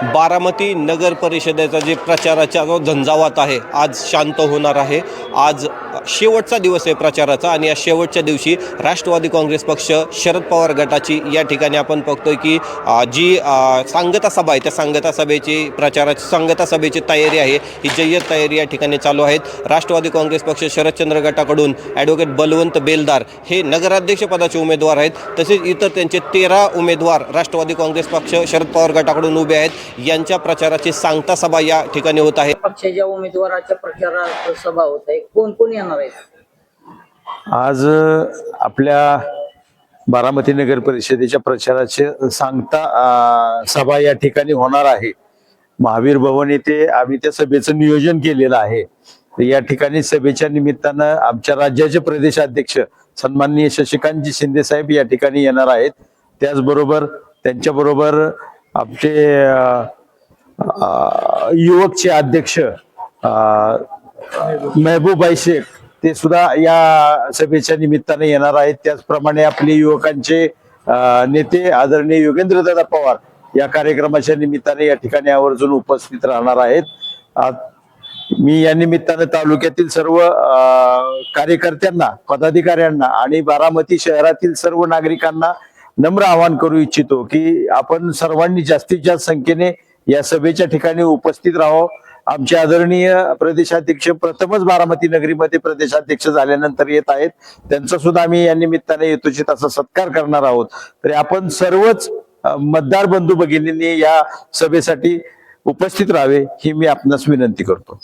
बारामती नगर परिषदेचा जे प्रचाराचा जो झंझावात आहे आज शांत होणार आहे। आज शेवटचा दिवस आहे प्रचाराचा आणि या शेवटच्या दिवशी राष्ट्रवादी काँग्रेस पक्ष शरद पवार गटाची या ठिकाणी आपण बघतोय की जी सांगता सभा आहे त्या सांगता सभेची प्रचाराची सांगता सभेची तयारी आहे ही जय्यत तयारी या ठिकाणी चालू आहेत। राष्ट्रवादी काँग्रेस पक्ष शरदचंद्र गटाकडून ॲडव्होकेट बलवंत बेलदार हे नगराध्यक्ष पदाचे उमेदवार आहेत, तसेच इतर त्यांचे 13 उमेदवार राष्ट्रवादी काँग्रेस पक्ष शरद पवार गटाकडून उभे आहेत। यांच्या प्रचाराची सांगता सभा या ठिकाणी होत आहे। पक्षाच्या उमेदवाराच्या प्रचारात सभा होत आहे, कोण कोण येणार आहेत? आज आपल्या बारामती नगर परिषदेच्या प्रचाराचे सांगता सभा या ठिकाणी होणार आहे। महावीर भवन येथे आम्ही त्या सभेचं नियोजन केलेलं आहे। या ठिकाणी सभेच्या निमित्तानं आमच्या राज्याचे प्रदेशाध्यक्ष सन्माननीय शशिकांतजी शिंदे साहेब या ठिकाणी येणार आहेत। त्याचबरोबर त्यांच्याबरोबर आमचे युवकचे अध्यक्ष महबूबाई शेख ते सुद्धा या सभेच्या निमित्ताने येणार आहेत। त्याचप्रमाणे आपले युवकांचे नेते आदरणीय योगेंद्रदादा पवार या कार्यक्रमाच्या निमित्ताने या ठिकाणी आवर्जून उपस्थित राहणार आहेत। मी या निमित्ताने तालुक्यातील सर्व कार्यकर्त्यांना, पदाधिकाऱ्यांना आणि बारामती शहरातील सर्व नागरिकांना नम्र आवाहन करू इच्छितो की आपण सर्वांनी जास्तीत जास्त संख्येने या सभेच्या ठिकाणी उपस्थित राहावं। आमचे आदरणीय प्रदेशाध्यक्ष प्रथमच बारामती नगरीमध्ये प्रदेशाध्यक्ष झाल्यानंतर येत आहेत, त्यांचा सुद्धा आम्ही या निमित्ताने यथोचित असा सत्कार करणार आहोत। तरी आपण सर्वच मतदार बंधू भगिनींनी या सभेसाठी उपस्थित राहावे ही मी आपणास विनंती करतो।